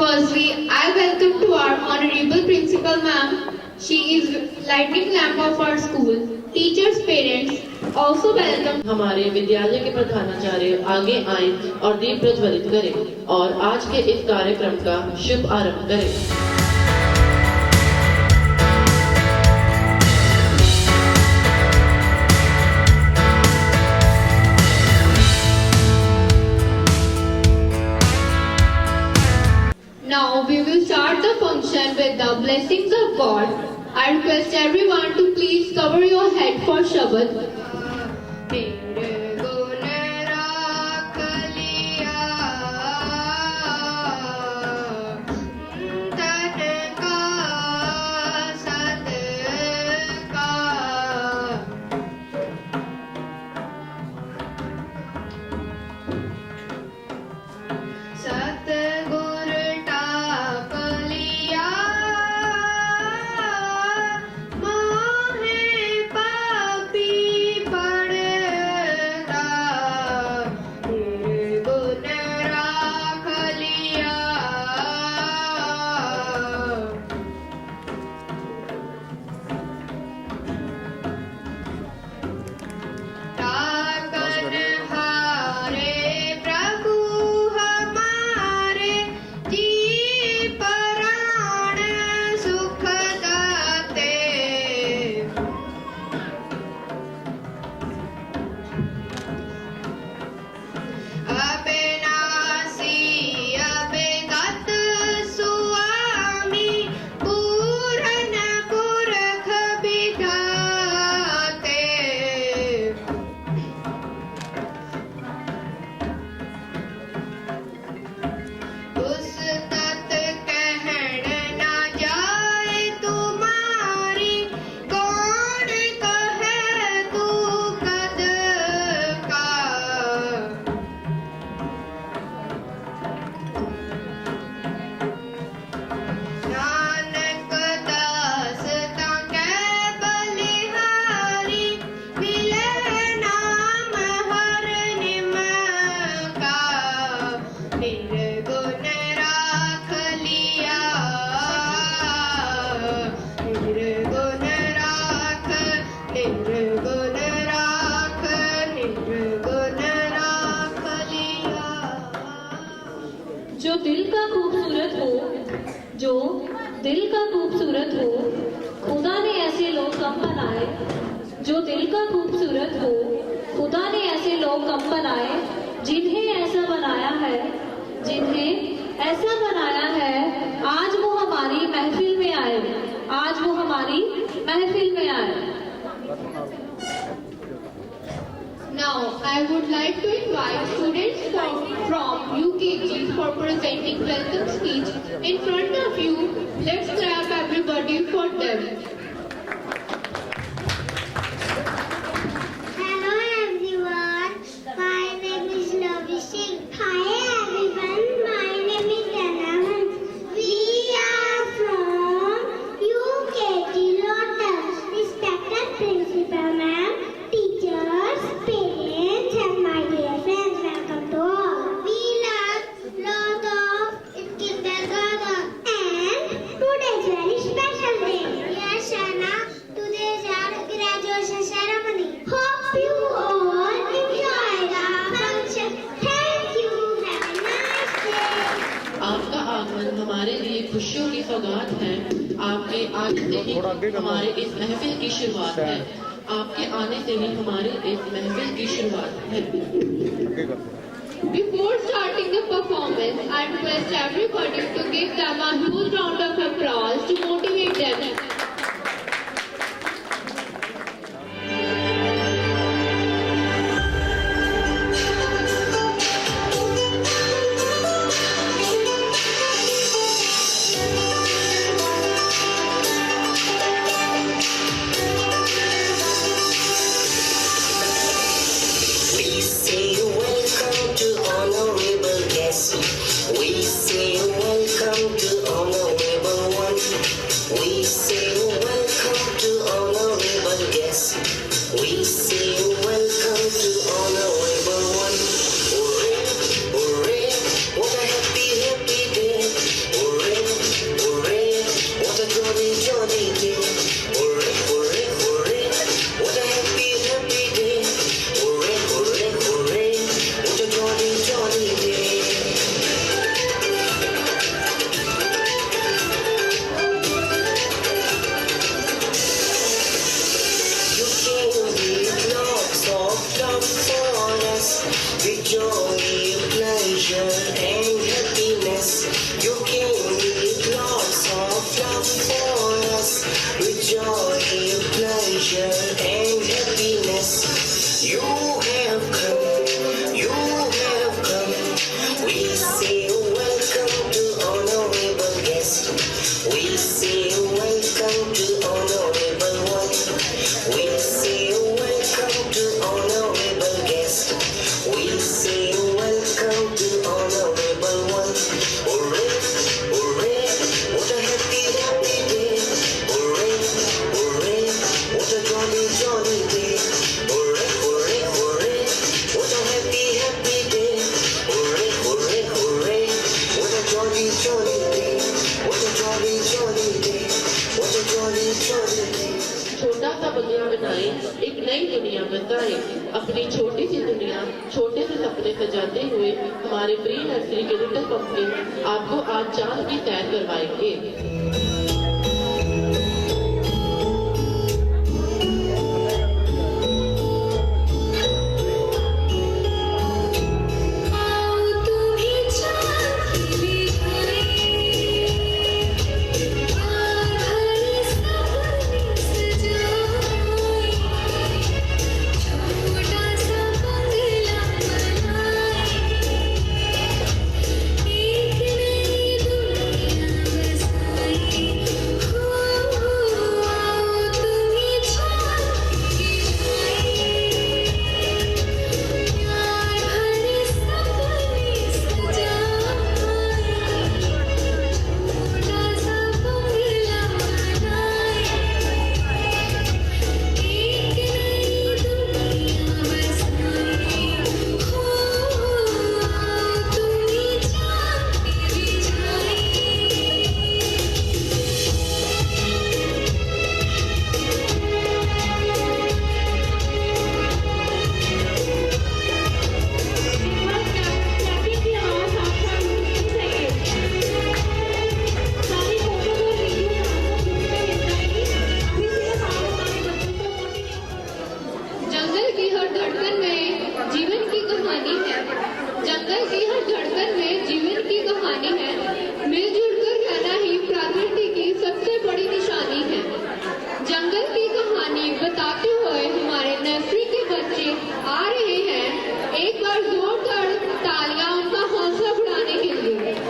Firstly, I welcome to our Honorable Principal Ma'am. She is lightning lamp of our school. Teachers, parents also welcome. हमारे विद्यालय के प्रधानाचार्य आगे आए और दीप प्रज्वलित करें और आज के इस कार्यक्रम का शुभ आरंभ करें। Now we will start the function with the blessings of God. I request everyone to please cover your head for Shabad. जो दिल का खूबसूरत हो, जो दिल का खूबसूरत हो, खुदा ने ऐसे लोग कम बनाए। जो दिल का खूबसूरत हो, खुदा ने ऐसे लोग कम बनाए, जिन्हें ऐसा बनाया है, जिन्हें ऐसा बनाया है। आज वो हमारी महफिल में आए, आज वो हमारी महफिल में आए। Now I would like to invite students from UKG for presenting welcome speech in front of you. Let's clap everybody for them. Hello everyone, my name is Lavi Singh. Hi everyone, my name is Dana. We are from UKG Lotus. Respected Principal Ma'am, teachers, parents and my dear friends, welcome to all. We learn lot of in kindergarten and today is very special day. Yes, Shana, today is our graduation ceremony. Hope you all enjoy the function. Thank you. Have a nice day. आपका आगमन हमारे लिए खुशियों की सौगात है। आपके आने से ही हमारे इस महफिल की शुरुआत है। आपके आने से ही हमारे इस महफिल की शुरुआत है। Before starting the performance, I request everybody to give them a huge round of applause to motivate them. We say welcome to honorable guests. We say welcome to honorable one. We say welcome to honorable guests. We say welcome to honorable one. Hooray, hooray, what a happy, happy day. दुनिया बसाए। अपनी छोटी सी दुनिया छोटे से सपने सजाते हुए हमारे प्री नर्सरी के लिटिल पंपकिन आपको आज चांद की सैर करवाएंगे। जंगल की हर धड़कन में जीवन की कहानी है। जंगल की हर धड़कन में जीवन की कहानी है। मिलजुल कर रहना ही प्रकृति की सबसे बड़ी निशानी है। जंगल की कहानी बताते हुए हमारे नर्सरी के बच्चे आ रहे हैं। एक बार जोरदार तालियां उनका हौसला बढ़ाने के लिए।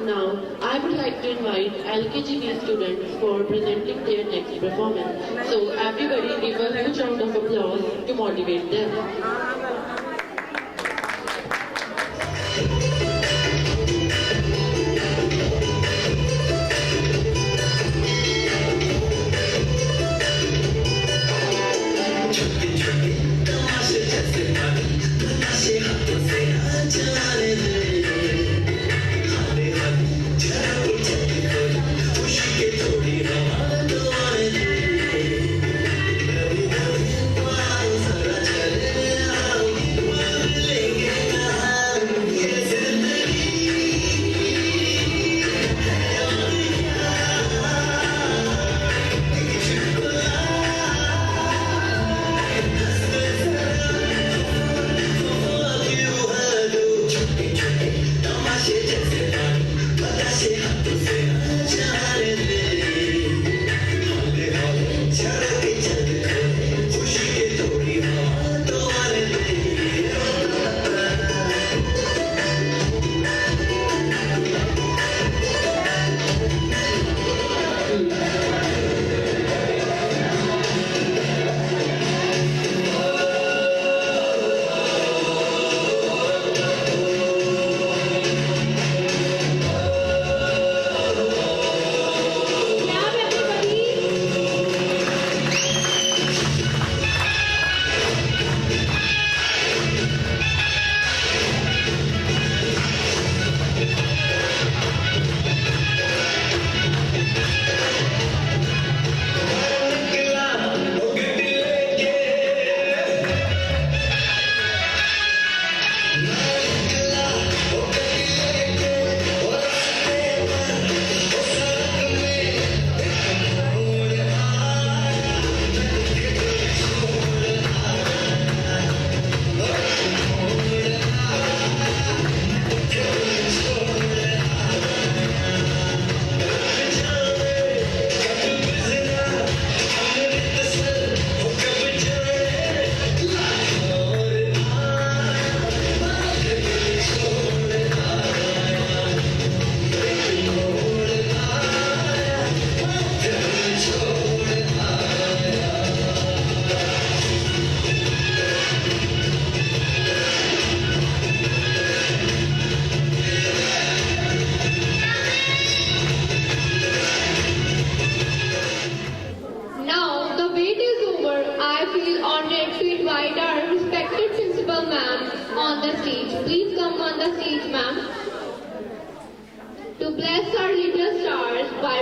Now, I would like to invite LKGB students for presenting their next performance. So, everybody give a huge round of applause to motivate them.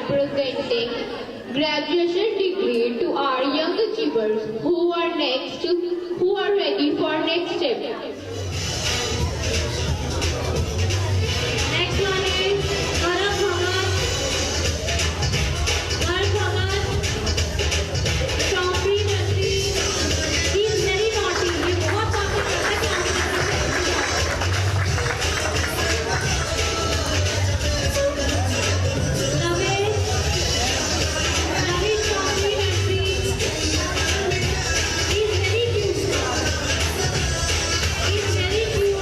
presenting graduation degree to our young achievers who are ready for next step. Next one is Gaurav Bhagat. Gaurav Bhagat from pre-nursery. He is very naughty. ये बहुत बातें करता है class में। Ramesh from pre-nursery. He is very cute. He is very cute.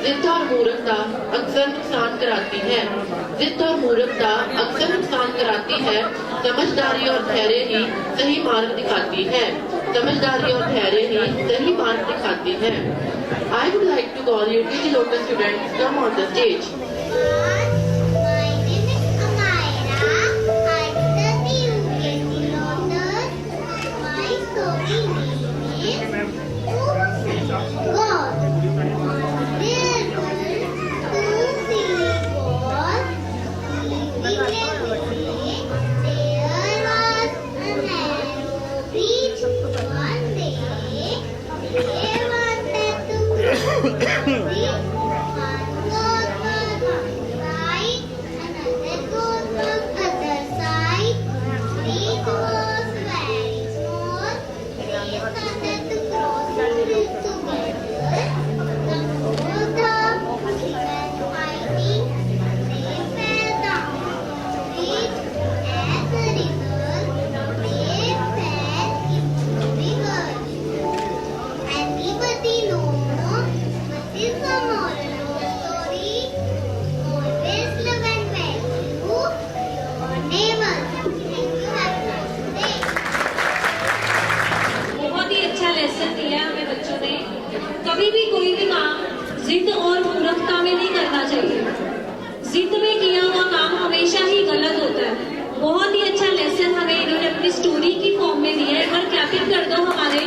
जिद्द और मूर्खता अक्सर नुकसान कराती है। जिद्द और मूर्खता अक्सर नुकसान कराती है। समझदारी और धैर्य ही सही मार्ग दिखाती है। समझदारी और धैर्य ही सही मार्ग दिखाती है। I would like to call you UKG local students come on the stage. My name is Amira. I study UKG Lotus. My story name is God. There were two silly boys living in a village. There was a narrow bridge. One day they wanted to cross the bridge. One goat was on right, another goat was other side. Bridge was very small. They started to cross the bridge together. कभी भी कोई भी काम जिद और मूर्खता में नहीं करना चाहिए। जिद में किया हुआ काम हमेशा ही गलत होता है। बहुत ही अच्छा लेसन हमें इन्होंने अपनी स्टोरी की फॉर्म में दिया है। एक बार क्लैपिंग कर दो हमारे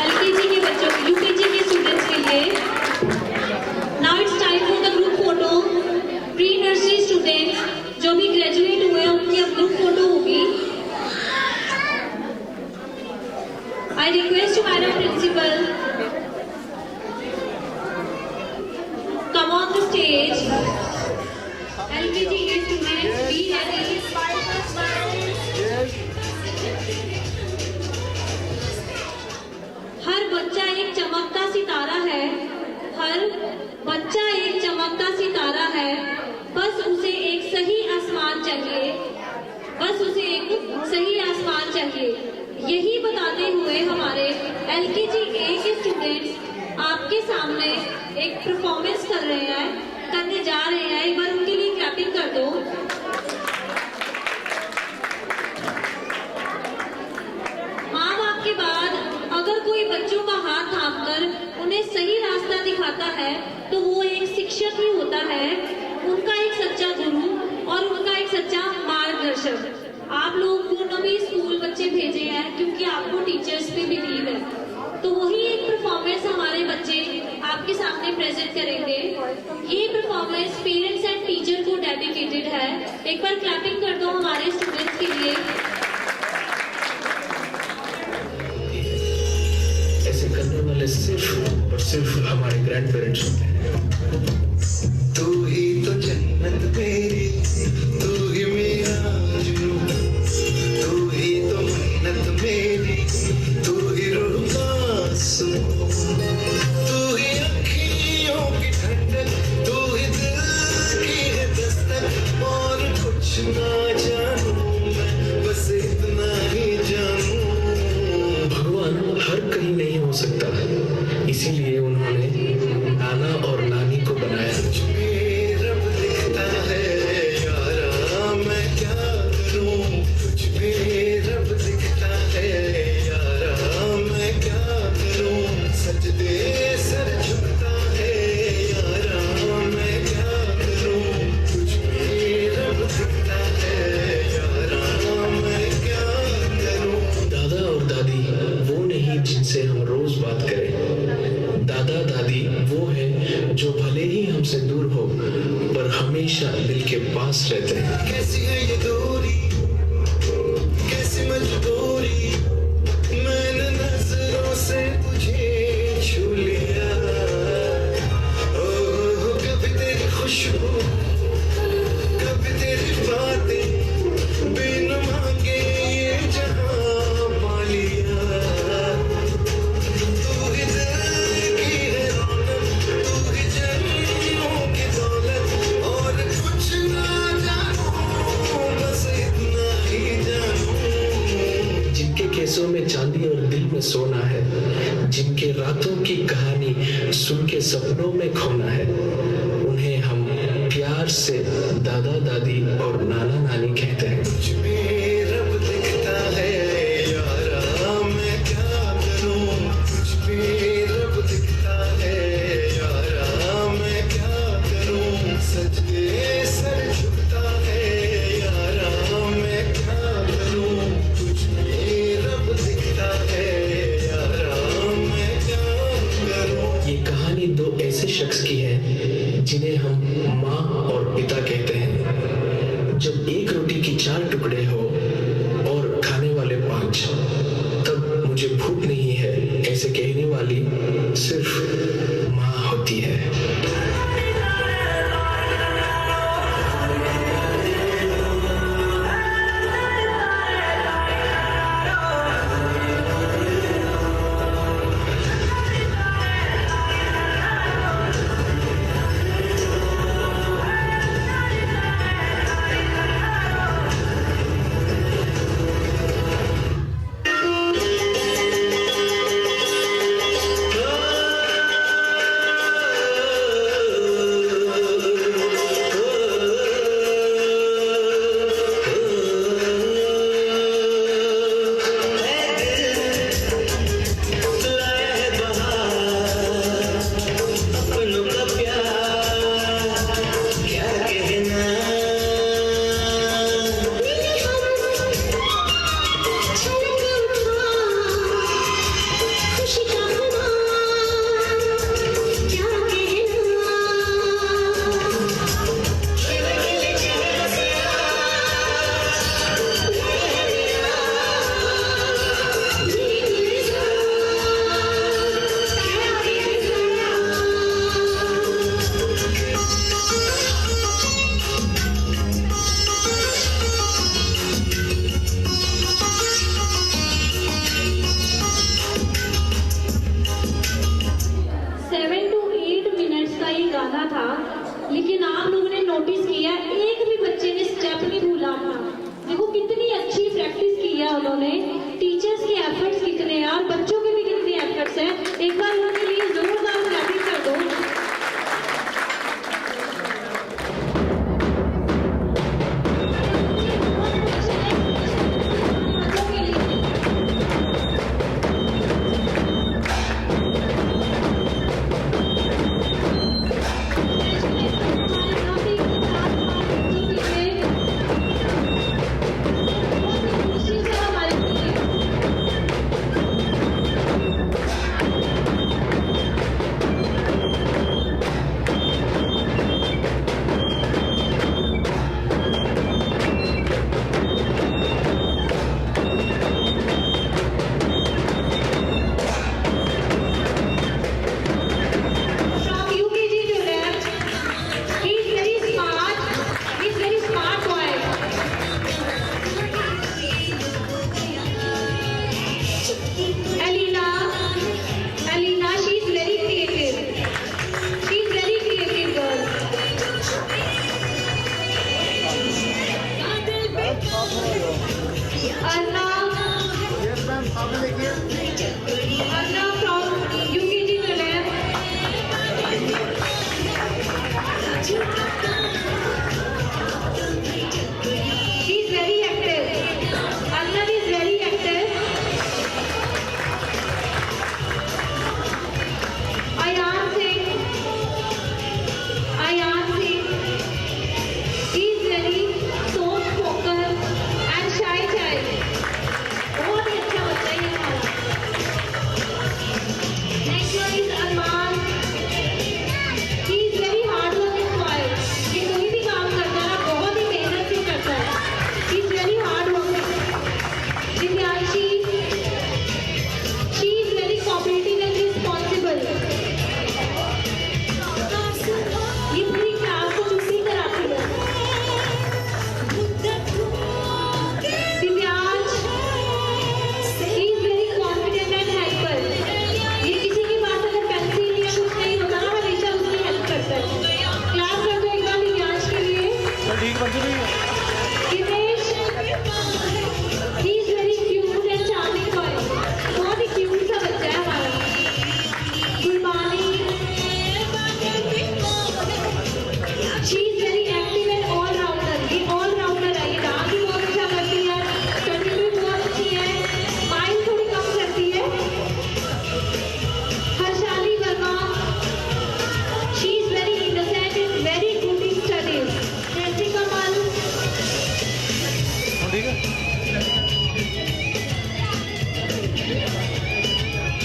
एलकेजी के बच्चों, यूकेजी के स्टूडेंट्स के लिए। Now it's time for the group photo. Pre nursery students जो भी ग्रेजुएट हुए हैं उनकी अब ग्रुप फोटो होगी। I request madam principal come on the stage. LKG students be ready. हर बच्चा एक चमकता सितारा है। हर बच्चा एक चमकता सितारा है। बस उसे एक सही आसमान चाहिए। बस उसे एक सही आसमान चाहिए। यही बताते हुए हमारे LKG A के स्टूडेंट्स आपके आपके सामने एक परफॉर्मेंस करने जा रहे हैं। एक बार उनके लिए क्लैपिंग कर दो। माँ बाप के बाद अगर कोई बच्चों का हाथ थामकर उन्हें सही रास्ता दिखाता है तो वो एक शिक्षक ही होता है, उनका एक सच्चा गुरु और उनका एक सच्चा मार्गदर्शक। आप लोगों ने भी स्कूल बच्चे भेजे हैं क्योंकि आपको टीचर्स पे बिलीव है, तो वही एक परफॉर्मेंस हमारे बच्चे आपके सामने प्रेजेंट करेंगे। ये परफॉर्मेंस पेरेंट्स एंड टीचर को डेडिकेटेड है। एक बार क्लैपिंग कर दो हमारे स्टूडेंट्स के लिए। ऐसे करने वाले सिर्फ और सिर्फ हमारे ग्रैंड पेरेंट्स होते हैं। तू ही तो जन्नत मेरी, तू ही मेरा जुनून, तू ही तो मन्नत मेरी, तू ही रूह का सुकून, तू ही अखियों की ठंडक, तू ही दिल की है दस्तक। और कुछ ना जानूं मैं, बस इतना ही जानूं। भगवान हर कहीं नहीं हो सकता, इसीलिए उन्होंने नाना और नानी को बनाया। रब दिखता है यारा, मैं क्या करूं? तुझ में रब दिखता है यारा, मैं क्या करूं? सजदे सर झुकता है यारा, मैं क्या करूं? तुझ में रब दिखता है यारा, मैं क्या करूं? दादा और दादी वो नहीं जिनसे हम रोज बात करें। दादा दादी वो है जो भले ही हमसे दूर हो पर हमेशा दिल के पास रहते हैं। कैसी है ये दूरी, कैसी मजबूरी, मैंने नजरों से तुझे छू लिया। ओ कभी तेरी खुशबू, कभी तेरी बातें, बिन मांगे ये जहां पा लिया। तू ही दिल की है रौनक, तू ही जन्मों की दौलत, और कुछ ना जानूं, बस इतना ही जानूं। जिनके केसों में चांदी और दिल में सोना है, जिनके रातों की कहानी सुन के सपनों में खोना है, उन्हें हम प्यार से दादा दादी और नाना नानी कहते हैं। तुझ में रब दिखता है यारा, मैं क्या करूं? तुझ में रब दिखता है यारा, मैं क्या करूं? सजदे सर झुकता है यारा, मैं क्या करूं? तुझ में रब दिखता है यारा, मैं क्या करूं? ये कहानी दो ऐसे शख्स की है जिन्हें हम माँ और पिता कहते हैं। जब एक रोटी की 4 टुकड़े हो और खाने वाले 5, तब मुझे भूख नहीं है ऐसे कहने वाली सिर्फ माँ होती है।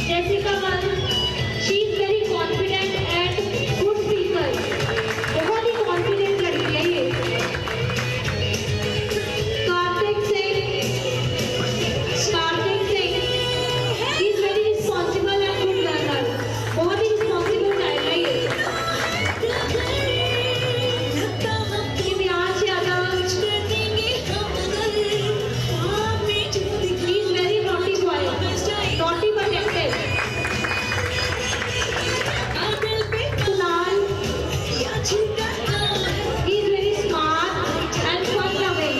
Jessica Mann, she is very confident and good speaker. बहुत ही confident लड़की है ये. Karthik Singh, he is very responsible and good learner. बहुत ही responsible child है ये. Divyansh Yadav, he is very naughty boy, naughty but active. Kunal, he is very smart and fun loving.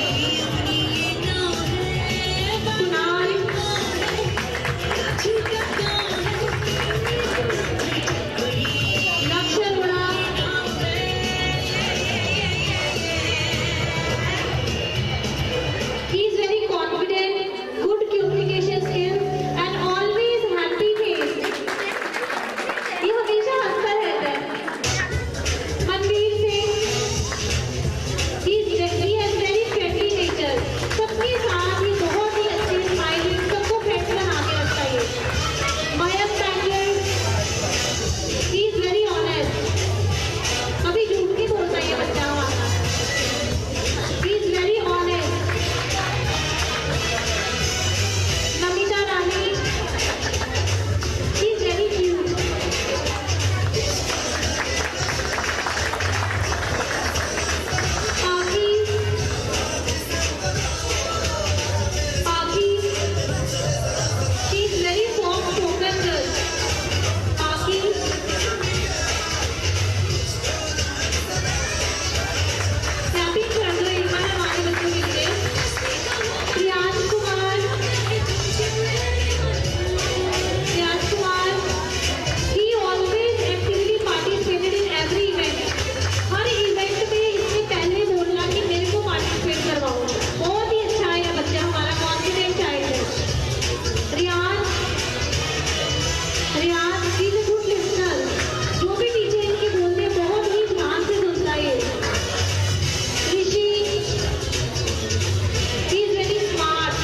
Kunal, Lakshya Arora, he is very confident, good communication skills and always happy face. ये हमेशा हंसता रहता है. Manveer Singh, he has very friendly nature. सबके साथ ही बहुत ही अच्छे smiling, सबको फ्रेंड्स बना के रखता है. Mayank bangle, he is very honest. कभी झूठ नहीं बोलता ये बच्चा हमारा. He is very honest. Namita Rani, she is very cute. Paki, she is very soft spoken girl. Paki, clapping कर दो एक बार हमारे बच्चों के लिए. Priyansh Kumar, he always actively participated in every event. Her event में इसने पहले बोलना कि मेरे को पार्टिसिपेट करवाओ. बहुत ही अच्छा है ये बच्चा हमारा, कॉन्फिडेंट चाइल्ड है. Riyan, he is a good listener. जो भी टीचर इनके बोलते हैं बहुत ही ध्यान से सुनता है. ऋषि, he is very smart.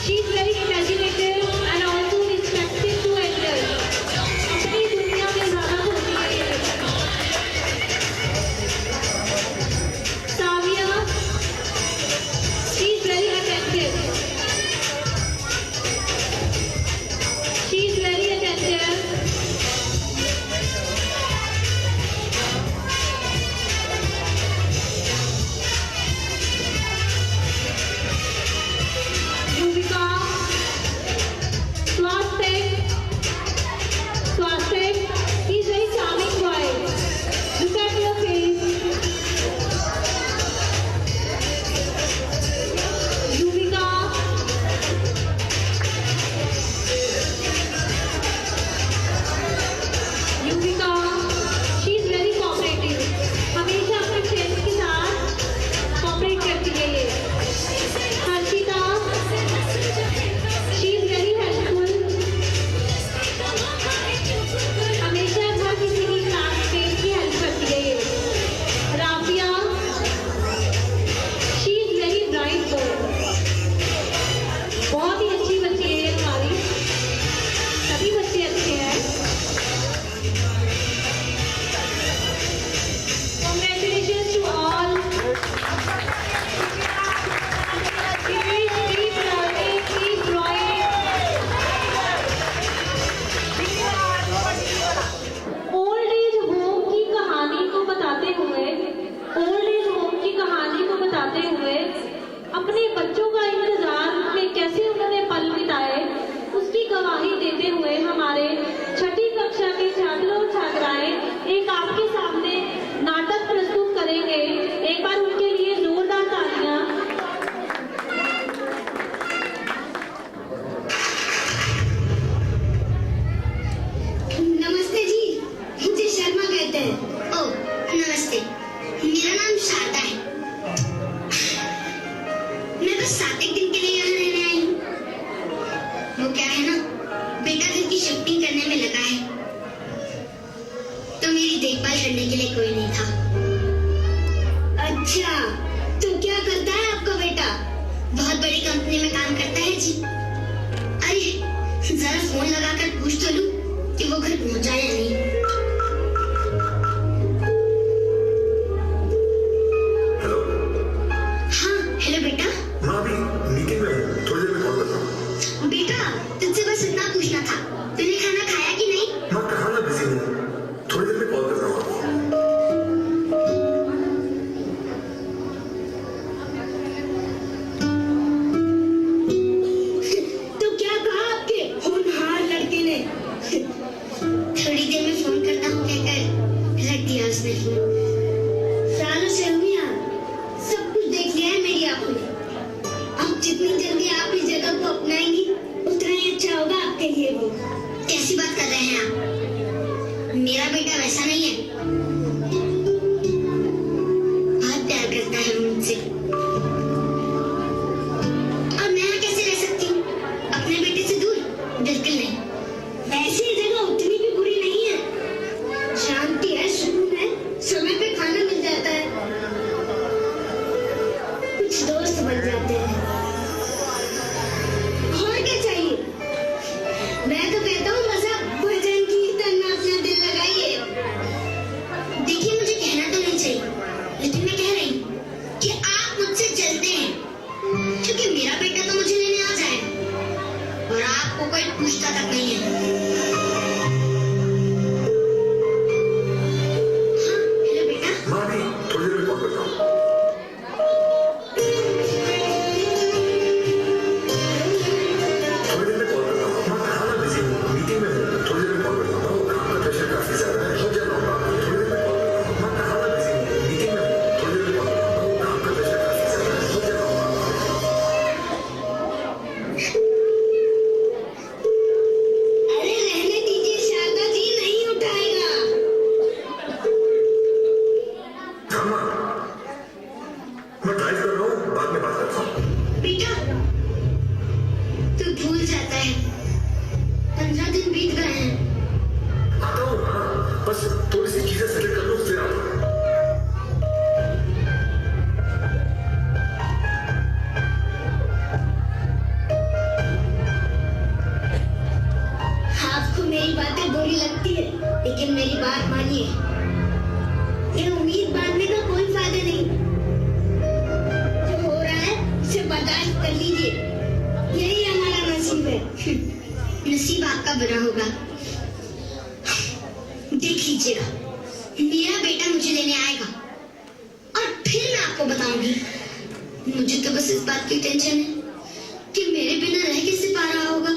She is very imaginative and also respectful to elders. अपनी दुनिया में ज़्यादा होती है ये. Savia, she is very attentive. She is very attentive. Yuvika, Swastik, he is very charming boy. Look at your face. Yuvika, she is very cooperative. हमेशा अपने friends के साथ कोऑपरेट करती है ये. Harshita, she is very helpful. हमेशा हर किसी की क्लासमेट की हेल्प करती है ये. Rafia, she is very bright girl. बहुत ही अच्छी बच्ची है ये हमारी. सभी बच्चे अच्छे हैं. Congratulations to all. Please keep learning, keep growing. Old age home की कहानी को बताते हुए अपने बच्चों का इंतजार में कैसे उन्होंने पल बिताए उसकी गवाही देते हुए हमारे छठी कक्षा के छात्र और छात्राएं एक आपके सामने नाटक प्रस्तुत करेंगे. एक बार उनके लिए जोरदार तालियां. नमस्ते जी, मुझे शर्मा कहते हैं. ओ नमस्ते, मेरा नाम शारदा है. मैं बस 7 दिन के लिए यहाँ रहने आई हूँ. वो क्या है ना, बेटा घर की शिफ्टिंग करने में लगा है, तो मेरी देखभाल करने के लिए कोई नहीं था. अच्छा, तो क्या करता है आपका बेटा? बहुत बड़ी कंपनी में काम करता है जी। अरे जरा फोन लगाकर पूछ तो लूं कि वो घर पहुंचा या नहीं। हेलो। हाँ हेलो बेटा। माँ अभी मीटिंग में हूँ, थोड़ी देर में कॉल करता हूँ। बेटा तुझसे बस इतना पूछना था, तूने खाना खाया कि नहीं? माँ कहाँ मैं बिजी हूँ, थोड़ी देर में कॉल करता हूँ आपको। तो क्या कहा आपके होनहार लड़के ने? थोड़ी देर में फोन करता हूँ कहकर रख दिया उसने फोन। सालों से हूँ यहाँ, सब कुछ देख लिया है मेरी आंखों ने। अब जितनी जल्दी आप इस जगह को अपनाएंगी उतना ही अच्छा होगा आपके लिए भी। कैसी बात कर रहे हैं आप? मेरा बेटा वैसा नहीं है, बहुत प्यार करता है वो मुझसे। और मैं यहाँ कैसे रह सकती हूँ अपने बेटे से दूर? बिल्कुल नहीं। ऐसी जगह उतनी भी बुरी नहीं है, शांति है, सुकून है, समय पे खाना मिल जाता है, कुछ दोस्त बन जाते हैं, और क्या चाहिए? मैं तो कहता हूँ बस आप भजन कीर्तन में अपना दिल लगाइए। देखिए मुझे कहना तो नहीं चाहिए, लेकिन मैं कह रही हूँ कि आप मुझसे जलते हैं, क्योंकि मेरा बेटा तो मुझे लेने आ जाए और आपको कोई पूछता तक नहीं है। हाँ हेलो बेटा। माँ अभी थोड़ी देर में कॉल करता हूँ। थोड़ी देर में कॉल करता हूँ। माँ कहाँ मैं बिजी हूँ, मीटिंग में हूँ, थोड़ी देर में कॉल करता हूँ। काम का प्रेशर काफी ज्यादा है, हो जाएगा। थोड़ी देर में कॉल करता हूँ। माँ कहाँ मैं बिजी हूँ, मीटिंग में हूँ, थोड़ी देर में कॉल करता हूँ। काम का प्रेशर काफी ज्यादा है, हो जाएगा। अरे रहने दीजिए शारदा जी, नहीं उठाएगा। हाँ माँ, मैं ड्राइव कर रहा हूँ, बाद में बात करता हूँ। बेटा तू भूल जाता है, 15 दिन बीत गए हैं। आता हूँ हाँ, बस थोड़ी सी चीजें सेटल कर लूँ फिर आता हूँ। आपको मेरी बातें बुरी लगती है, लेकिन मेरी बात मानिए, ये उम्मीद बांधने का कोई फायदा नहीं। जो हो रहा है उसे बर्दाश्त कर लीजिए, यही हमारा नसीब है। नसीब आपका बुरा होगा। देख लीजिएगा, मेरा बेटा मुझे लेने आएगा और फिर मैं आपको बताऊंगी। मुझे तो बस इस बात की टेंशन है कि मेरे बिना रह कैसे पा रहा होगा।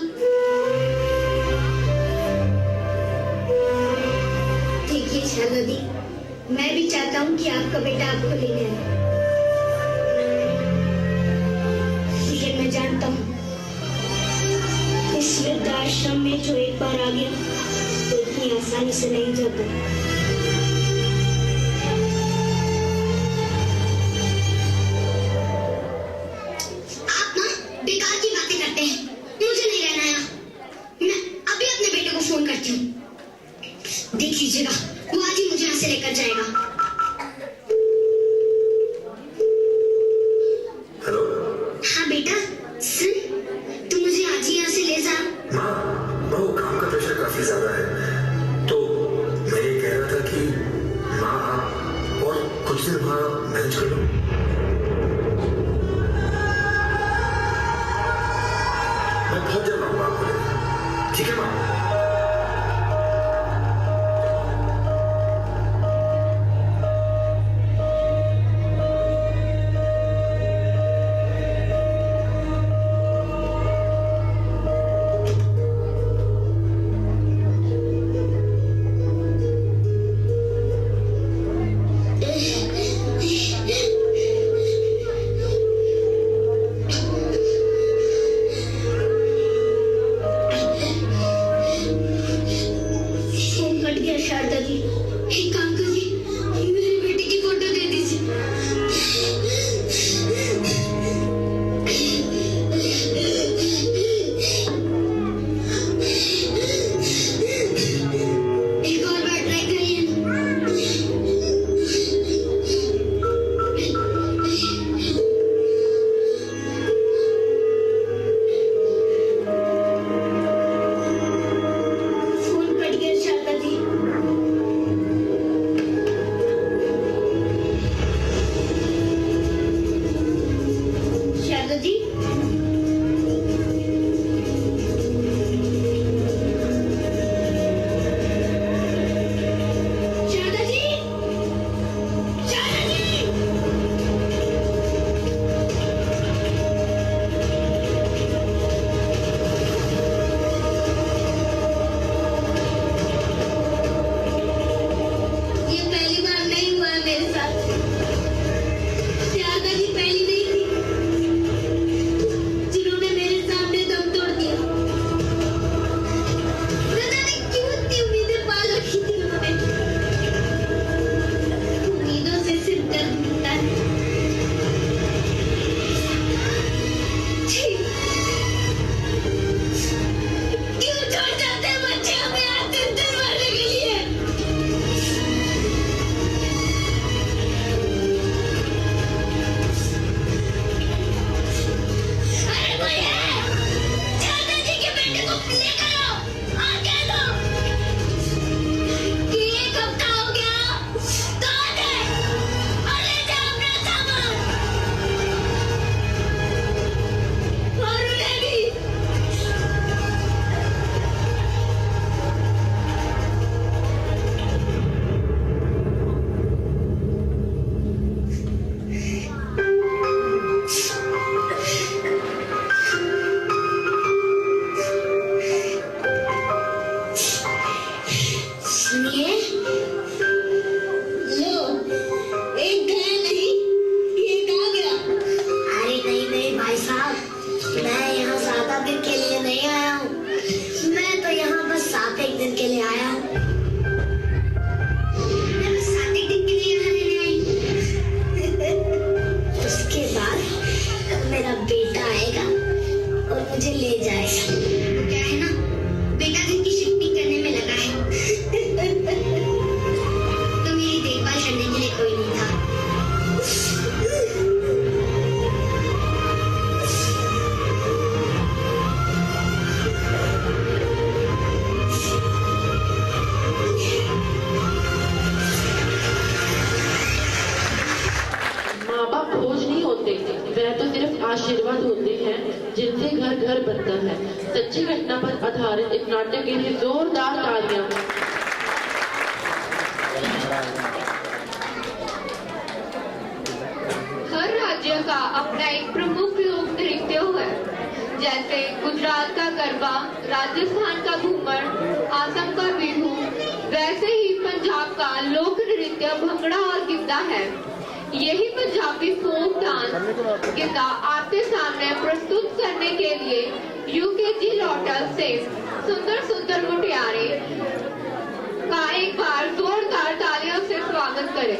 देखिए शारदा दी, मैं भी चाहता हूँ कि आपका बेटा आपको लेने आए, लेकिन मैं जानता हूँ इस वृद्धाश्रम में जो एक बार आ गया तो इतनी आसानी से नहीं जाता। आप ना बेकार की बातें करते हैं, मुझे नहीं रहना यहाँ। मैं अभी अपने बेटे को फोन करती हूँ, देख लीजिएगा वो आज ही मुझे यहाँ से लेकर जाएगा। हेलो। हाँ बेटा सुन, तू मुझे आज ही यहाँ से ले जा। माँ वो काम का प्रेशर काफी ज्यादा है, तो मैं ये कह रहा था कि माँ आप और कुछ दिन वहाँ मैनेज कर लो। मैं बहुत जल्द आऊंगा आपको लेने, ठीक है माँ? माँ बाप खोज नहीं होते, वह तो सिर्फ आशीर्वाद होते हैं जिनसे घर घर बनता है। सच्ची घटना पर आधारित इस नाटक के लिए जोरदार तालियां। हर राज्य का अपना एक प्रमुख लोक नृत्य है, जैसे गुजरात का गरबा, राजस्थान का घूमर, असम का बिहू। वैसे ही पंजाब का लोक नृत्य भंगड़ा और गिद्दा है। यही पंजाबी फोक डांस गिद्दा आपके सामने प्रस्तुत करने के लिए यूकेजी लॉटल से सुंदर सुंदर मुटियारे का एक बार जोरदार तालियों से स्वागत करें।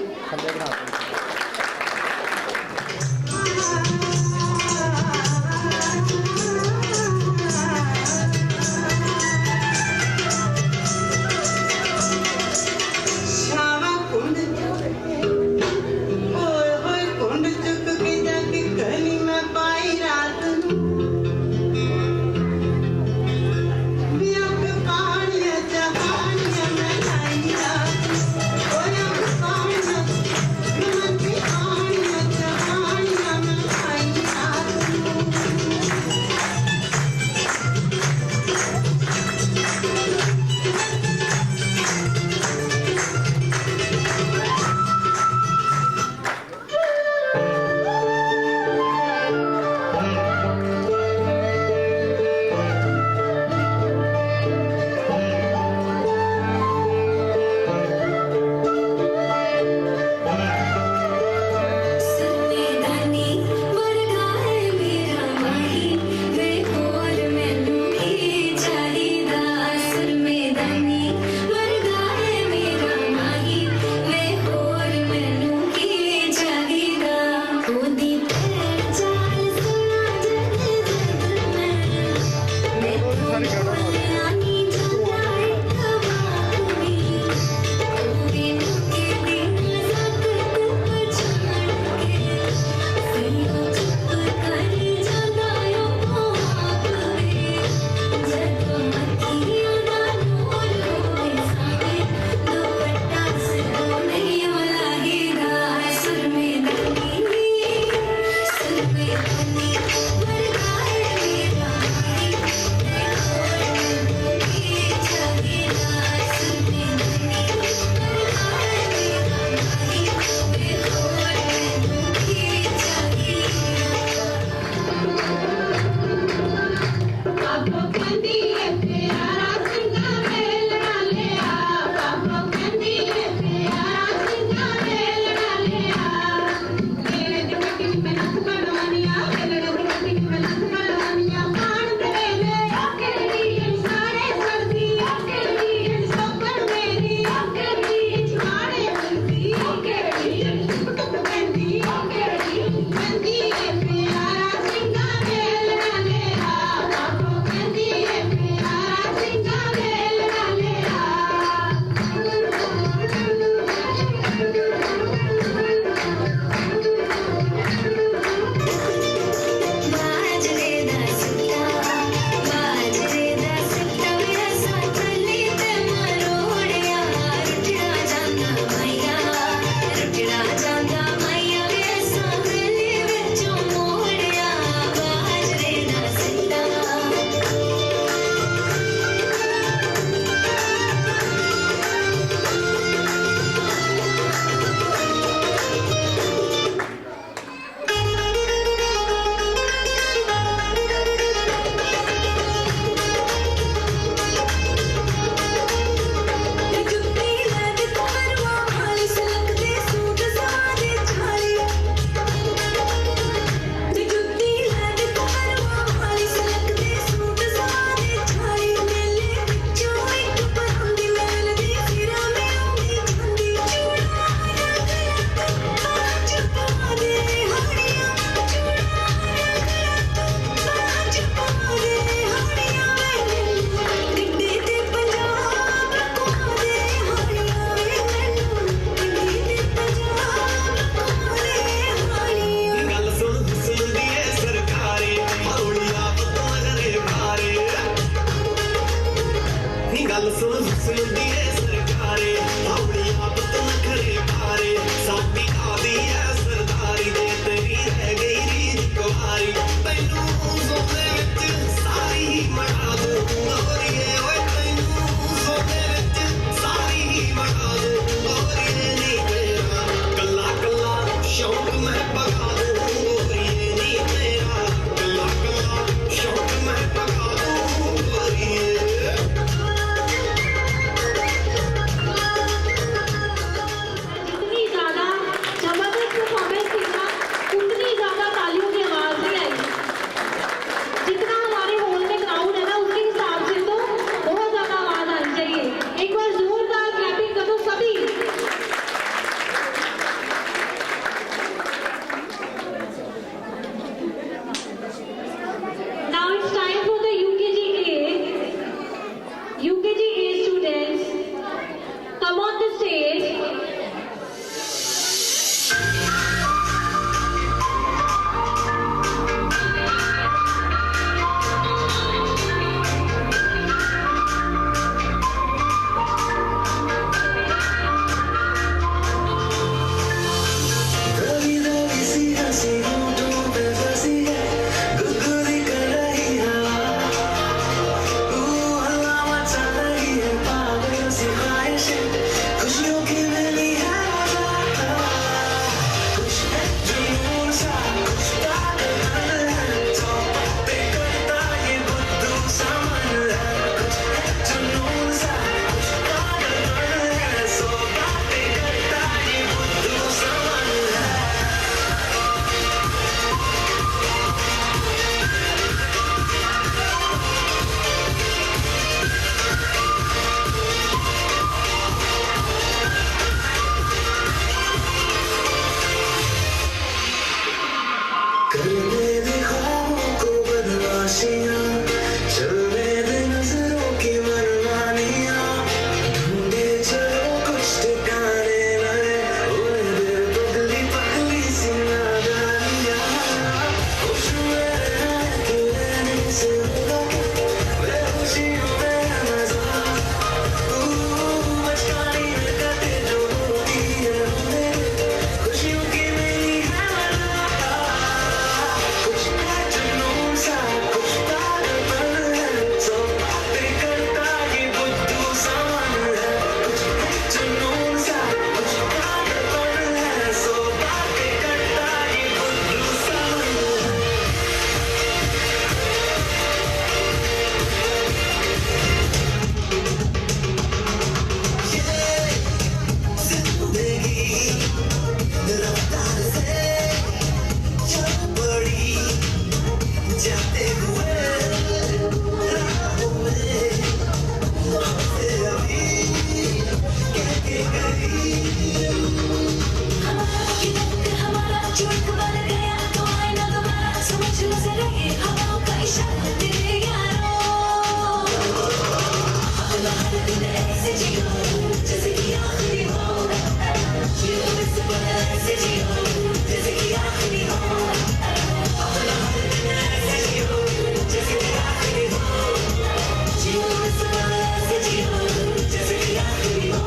करने दे ख्वाबों को बदमाशियां, चलने दे नजरों की मनमानियां, ढूंढे चलो कुछ ठिकाने नए, उड़े दे पतली पतली सी नादानियां, होश में आए तू रहने से होगा, बेहोशियों में मजा, बचकानी में कटे जो होती है हमें, खुशियों की मिली है मजा, कुछ है जुनून सा, कुछ पागलपन है, सो बातें करता ये बुद्धू सा मन है, कुछ है जुनून सा, कुछ पागलपन है, सो बातें करता ये बुद्धू सा मन है। जिंदगी रफ्तार से चल पड़ी, जाते हुए राहों में हमसे अभी कह के गई। हमारा जुर्म बन गया तो आईना दोबारा समझ लो जरा ये हवाओं का इशारा तेरे यारों, अपना हर दिन ऐसे जियो जैसे कि आखिरी हो, जियो इस पल ऐसे जियो जैसे कि आखिरी हो, अपना हर दिन ऐसे जियो जैसे कि आखिरी हो, जियो इस पल ऐसे जियो जैसे कि आखिरी हो।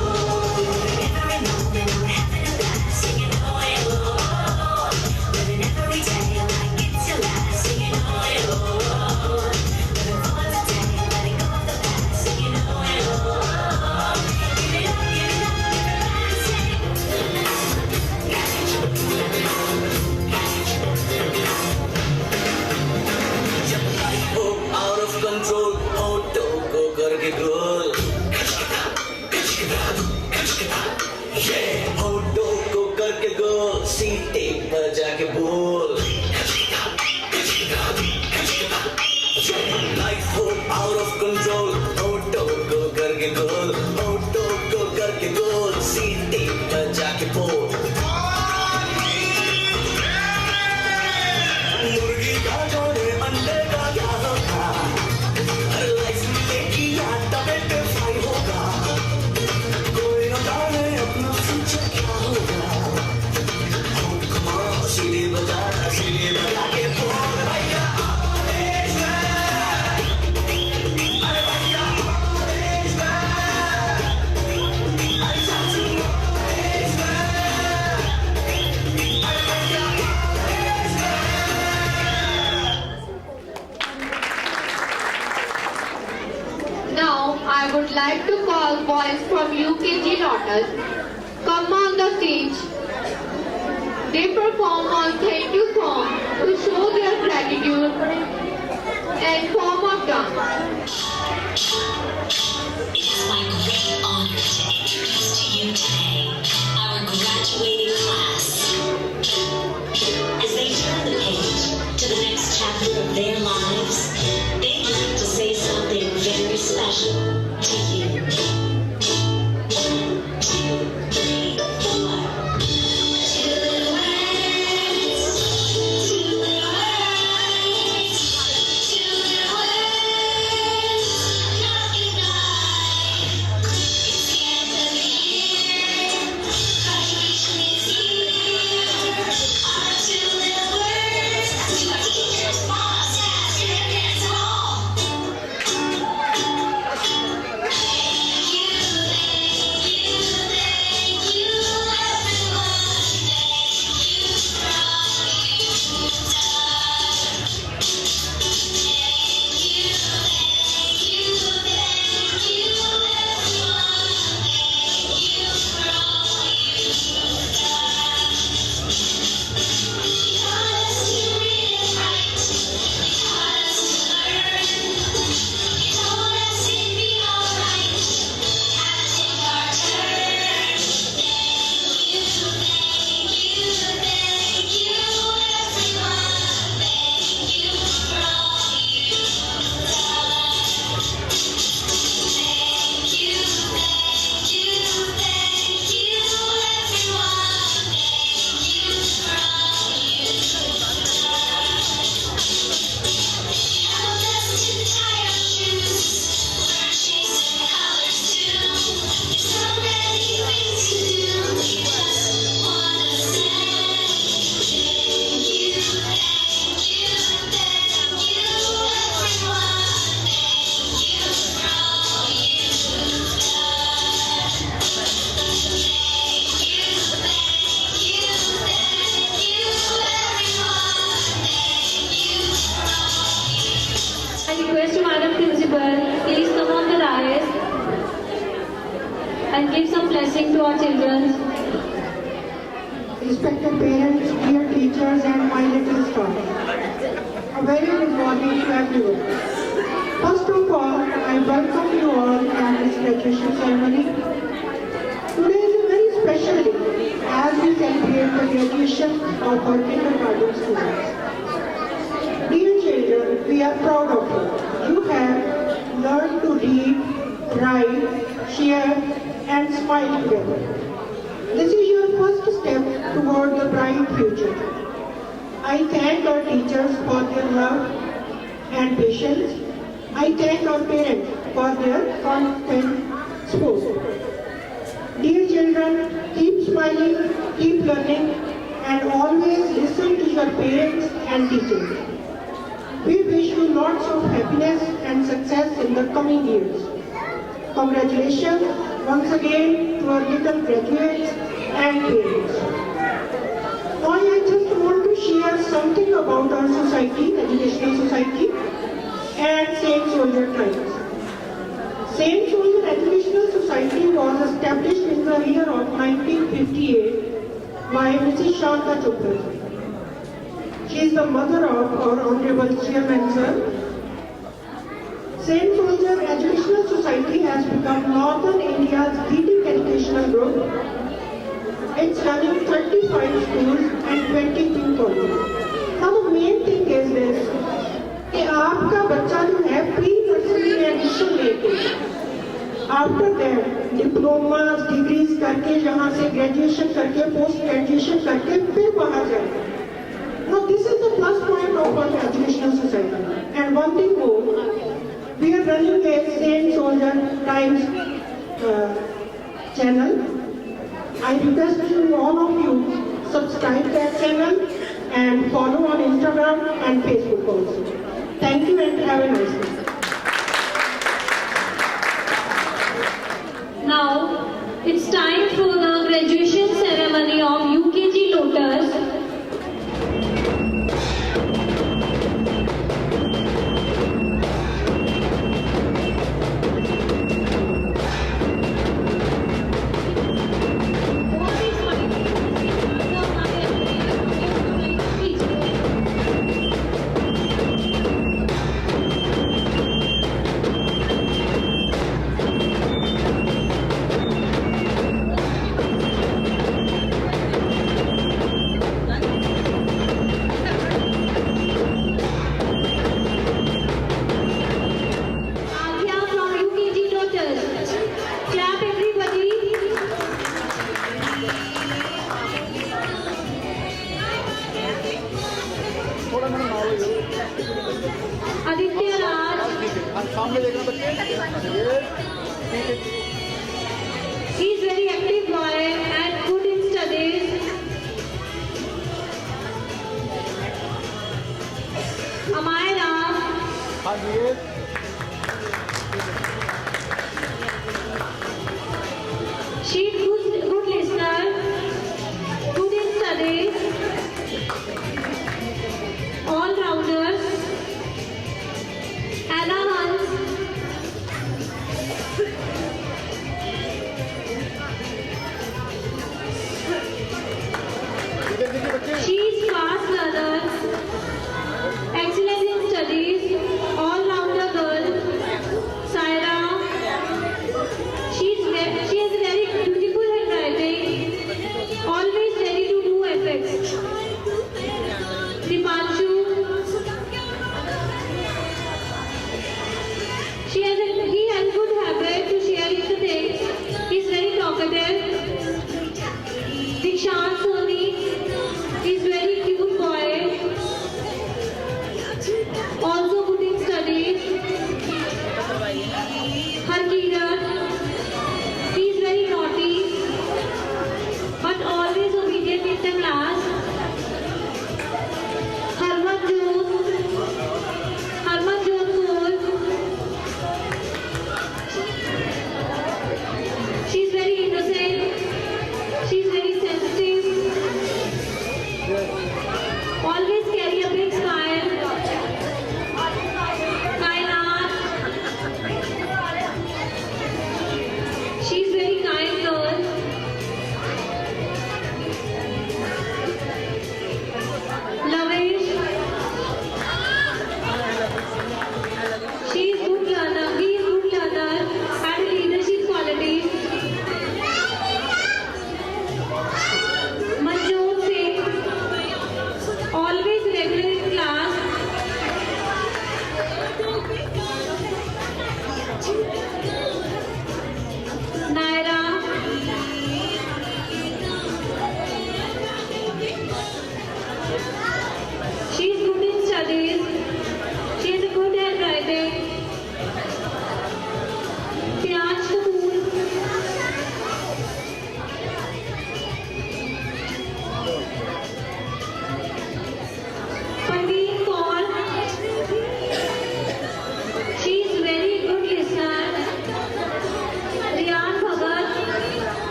Every moment we're having a blast, singing oh yeah oh, living every day like it's your last, singing oh yeah oh, living for today, letting go of the past, singing oh yeah oh, give it up, give it up, हो out of control, होठों को करके गोल, होठों को करके गोल, सीटे पर जाके बोल, लाइफ हो out of control, होठों को करके गोल, होठों को करके गोल, सीटे पर जाके बोल। मुर्गी का जोड़े अंडे का क्या होगा, हर लाइफ में किया तबेट फ्राई होगा, कोई न जाने अपना फ्यूचर क्या होगा, होठ घुमा सीढ़ी बजा के बोल भैया ऑरेंज मैन, अरे भैया ऑरेंज मैन, अरे चाचू ऑरेंज मैन, अरे भैया orange man. Now, I would like to call boys from UKG Lotus. Come on the stage. They perform on thank you song to show their gratitude and form of dance. It is my great honor to introduce to you today our graduating class. As they turn the page to the next chapter of their lives, they'd like to say something very special to you. 1, 2, 3, 4. To the west, and give some blessing to our children. Respected parents, dear teachers and my little staff. A very good morning to everyone. First of all, I welcome you all in this graduation ceremony. Today is a very special day as we celebrate the graduation of our kindergarten students. Dear children, we are proud of you. You have learned to read, write, share and smile together. This is your first step toward the bright future. I thank our teachers for their love and patience. I thank our parents for their constant support. Dear children, keep smiling, keep learning, and always listen to your parents and teachers. We wish you lots of happiness and success in the coming years. Congratulations once again to our little graduates and parents. Now I just want to share something about our society, educational society, and Saint Soldier Tribes. Saint Soldier Educational Society was established in the year of 1958 by Mrs. Shanta Chopra. She is the mother of our Honorable Chairman Sir. Saint Soldier Educational Society has become Northern India's leading educational group. It's running 35 schools and 22 colleges. Now the main thing is this, कि आपका बच्चा जो है pre nursery में admission लेके after that diplomas degrees करके यहाँ से ग्रेजुएशन करके पोस्ट ग्रेजुएशन करके फिर बाहर जाए. Now this is the plus point of our educational society. And one thing more, we are running a Saint Soldier Times channel. I request you, all of you, subscribe that channel and follow on Instagram and Facebook also. Thank you and have a nice day. Now, it's time for the graduation ceremony of UKG Lotus. Aditya Raj. He is very active boy and good in studies. Amaya. She is good listener, good in studies, all rounders. Anna Hans. She is fast learner, excellent in studies, all-rounder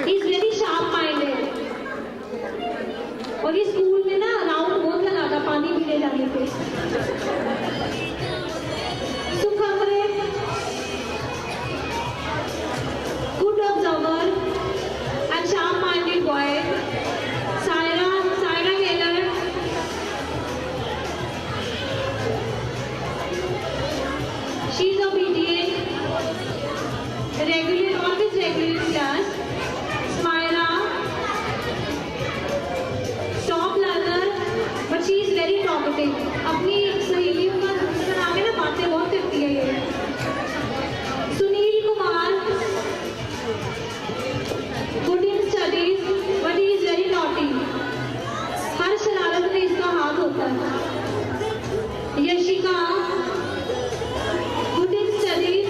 He is very sharp minded. और ये school में ना round बहुत लगाता पानी पीने जाने पे. सुखमरे, good observer and sharp minded boy. Saira Taylor. She is obedient, regular, always regular in class. Smira, top learner, but she is very talkative. अपनी सहेलियों का बना के ना बातें बहुत करती है ये. Sunil Kumar, good in studies, but he is very naughty. हर शरारत में इसका हाथ होता है. Yashika, good in studies.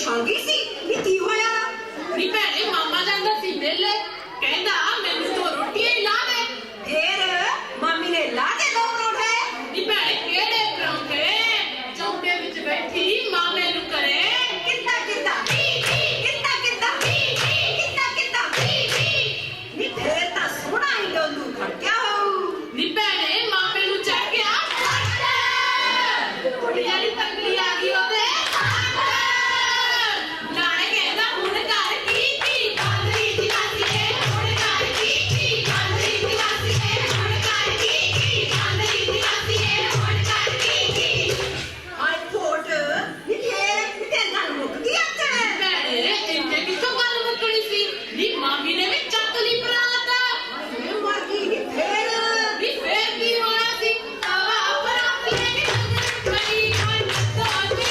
ਪਛਾਣਦੀ ਸੀ ਵੀ ਕੀ ਹੋਇਆ? ਨੀ ਭੈਣੇ ਮਾਮਾ ਜਾਂਦਾ ਸੀ ਮੇਲੇ, ਕਹਿੰਦਾ ਮੈਨੂੰ ਦੋ ਰੋਟੀਆਂ ਹੀ ਲਾ ਦੇ। ਫੇਰ ਮਾਮੀ ਨੇ ਲਾ ਕੇ ਦੋ ਪਰੌਂਠੇ। ਨੀ ਭੈਣੇ ਕਿਹੜੇ ਪਰੌਂਠੇ? ਚੌਂਕੇ ਵਿੱਚ ਬੈਠੀ ਮਾਮੇ ਨੂੰ ਕਰੇ ਕਿੱਦਾਂ ਕਿੱਦਾਂ ਕਿੱਦਾਂ ਕਿੱਦਾਂ ਕਿੱਦਾਂ ਕਿੱਦਾਂ ਨੀ ਫੇਰ ਤਾਂ ਸੋਹਣਾ ਹੀ ਡੋਲੂ ਖੜਕਿਆ ਹੋਊ। ਨੀ ਭੈਣੇ ਮਾਮੇ ਨੂੰ ਚੜ ਗਿਆ ਕੁੜੀਆਂ ਦੀ ਤੰਗੜੀ ਆ ਗਈ ਉਹਦੇ। ਨਾਲੇ ਕਹਿੰਦਾ ਹੁਣ ਘਰ ਕੀ ਕਾਂਦਰੀ ਦਿਲਾਸੀਏ, ਹੁਣ ਘਰ ਕੀ ਕਾਂਦਰੀ ਦਿਲਾਸੀਏ, ਹੁਣ ਘਰ ਕੀ ਕਾਂਦਰੀ ਦਿਲਾਸੀਏ, ਹੁਣ ਘਰ ਕੀ। ਹਾਏ ਕੋਟ ਨੀ ਫੇਰ ਕਿਤੇ ਗੱਲ ਮੁੱਕ ਗਈ ਅੱਛਾ। ਭੈਣੇ ਇੰਨੇ ਕਿੱਥੋਂ ਗੱਲ ਮੁੱਕਣੀ ਸੀ? ਨੀ ਮਾਮੀ ਨੇ ਵੀ ਚੱਕ ਲਈ ਬਰਾਤ। ਫੇਰ ਮਰ ਗਈ ਨੀ ਫੇਰ ਨੀ ਫੇਰ ਕੀ ਹੋਣਾ ਸੀ? ਆਵਾ ਬਰਾਤ ਲੈ ਕੇ ਬੜੀ ਖੰਡ ਤੋਦੀ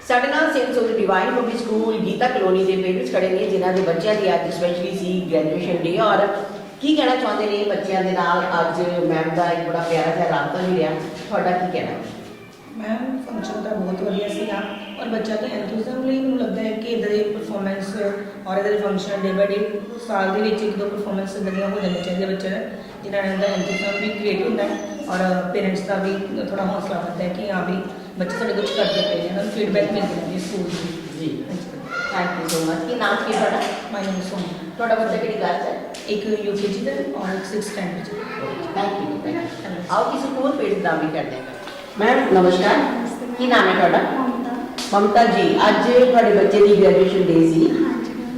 ਸਾਡੇ ਨਾਲ saint Joseph divine public school Geeta colony ਦੇ ਪੇਰੈਂਟਸ ਖੜੇ ਨੇ ਜਿਨ੍ਹਾਂ ਦੇ ਬੱਚਿਆਂ ਦੀ ਅੱਜ ਸਪੈਸ਼ਲੀ ਸੀ ਗ੍ਰੈਜੂਏਸ਼ਨ ਡੇ ਔਰ ਕੀ ਕਹਿਣਾ ਚਾਹੁੰਦੇ ਨੇ ਬੱਚਿਆਂ ਦੇ ਨਾਲ ਅੱਜ ਮੈਮ ਦਾ ਇੱਕ ਬੜਾ ਪਿਆਰਾ ਜਿਹਾ ਰਾਬਤਾ ਮਿਲਿਆ ਤੁਹਾਡਾ ਕੀ ਕਹਿਣਾ ਮੈਮ ਫੰਕਸ਼ਨ ਤਾਂ ਬਹੁਤ ਵਧੀਆ ਸੀਗਾ ਔਰ ਬੱਚਾ ਤਾਂ ਐਂਥੂਜ਼ੀਅਮ ਲਈ ਮੈਨੂੰ ਲੱਗਦਾ ਹੈ ਕਿ ਇੱਦਾਂ ਦੇ ਪਰਫਾਰਮੈਂਸ ਔਰ ਇੱਦਾਂ ਦੇ ਫੰਕਸ਼ਨ ਡੇ ਬਾਈ ਡੇ ਸਾਲ ਦੇ ਵਿੱਚ ਇੱਕ ਦੋ ਪਰਫਾਰਮੈਂਸ ਇੱਦਾਂ ਹੋ ਜਾਣੀਆਂ ਚਾਹੀਦੀਆਂ ਬੱਚੇ ਦਾ ਜਿਨ੍ਹਾਂ ਨਾਲ ਇਹਦਾ ਐਂਥੂਜ਼ੀਅਮ ਵੀ ਕ੍ਰੀਏਟ ਹੁੰਦਾ ਹੈ ਔਰ ਪੇਰੈਂਟਸ ਦਾ ਵੀ ਥੋੜਾ ਹੌਸਲਾ ਹੁੰਦਾ ਹੈ ਕਿ ਹਾਂ ਵੀ ਬੱਚੇ ਸਾਡੇ ਕੁਝ ਕਰਦੇ ਪਏ ਨੇ ਉਹਨਾਂ ਨੂੰ ਫੀਡਬੈਕ ਮਿਲਦੀ ਰਹਿੰਦੀ ਸਕੂਲ ਦੀ ਜੀ ਥੈਂਕ ਯੂ ਸੋ ਮਚ ਕੀ ਨਾਮ ਕੀ ਤੁਹਾਡਾ ਮਾਈ ਨੇਮ ਸੋਮ ਤੁਹਾਡਾ ਬੱਚਾ ਕਿਹੜੀ ਕਲਾਸ ਹੈ ਇੱਕ UKG ਦਾ ਔਰ ਇੱਕ 6th ਸਟੈਂਡਰਡ ਚ ਥੈਂਕ ਯੂ आओ किसी को और पेड़ दाम भी करते हैं मैम नमस्कार की नाम है ਤੁਹਾਡਾ ममता जी ਅੱਜ ਤੁਹਾਡੇ ਬੱਚੇ ਦੀ ਗ੍ਰੈਜੂਏਸ਼ਨ ਡੇ ਸੀ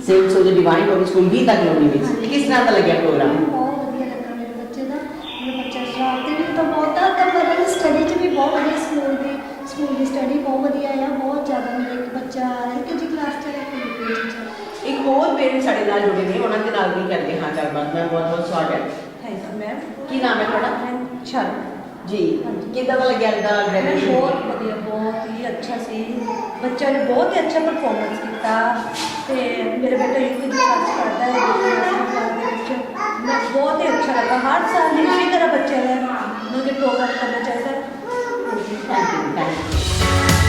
saint Joseph divine public school Geeta colony ਵਿੱਚ ਕਿਸ ਤਰ੍ਹਾਂ ਦਾ ਲੱਗਿਆ ਪ੍ਰੋਗਰਾਮ ਬਹੁਤ ਵਧੀਆ ਲੱਗਾ ਮੇਰੇ ਬੱਚੇ ਦਾ ਮੇਰਾ ਬੱਚਾ ਸ਼ਰਾਰਤੀ ਵੀ ਤਾਂ ਬਹੁਤ ਆ ਤਾਂ ਪਰ ਸਟੱਡੀ 'ਚ ਵੀ ਬਹੁਤ ਵਧੀਆ ਸਕੂਲ ਦੀ ਸਟੱਡੀ ਬਹੁਤ ਵਧੀਆ ਆ ਬਹੁਤ ਜ਼ਿਆਦਾ ਮੇਰੇ ਇੱਕ ਬੱਚਾ LKG ਕਲਾਸ 'ਚ ਹੈ ਇੱਕ UKG 'ਚ ਇੱਕ ਹੋਰ ਪੇਰੈਂਟਸ ਸਾਡੇ ਨਾਲ ਜੁੜੇ ਨੇ ਉਹਨਾਂ ਦੇ ਨਾਲ ਵੀ ਕਰਦੇ ਹਾਂ ਗੱਲਬਾਤ ਮੈਂ ਬਹੁਤ ਬਹੁਤ ਸਵਾਗਤ ਥੈਂਕ ਯੂ ਮੈਮ ਕੀ ਨਾਮ ਹੈ ਤੁਹਾਡਾ ਸ਼ਰਨ ਜੀ ਕਿੱਦਾਂ ਦਾ ਲੱਗਿਆ ਦਾ ਗ੍ਰੈਜੂਏਸ਼ਨ ਬਹੁਤ ਵਧੀਆ, ਬਹੁਤ ਹੀ ਅੱਛਾ ਸੀ। ਬੱਚਿਆਂ ਨੇ ਬਹੁਤ ਹੀ ਅੱਛਾ ਪਰਫਾਰਮੈਂਸ ਕੀਤਾ ਤੇ ਮੇਰੇ ਬੇਟਾ ਯੂਕੇ ਦੀ ਕਲਾਸ 'ਚ ਪੜ੍ਹਦਾ ਹੈ ਦੇ ਵਿੱਚ। ਮੈਂ ਬਹੁਤ ਹੀ ਅੱਛਾ ਲੱਗਾ। ਹਰ ਸਾਲ ਇਸੇ ਤਰ੍ਹਾਂ ਬੱਚਿਆਂ ਨੂੰ ਪ੍ਰੋਗਰਾਮ ਕਰਨਾ ਚਾਹੀਦਾ ਹੈ। Thank you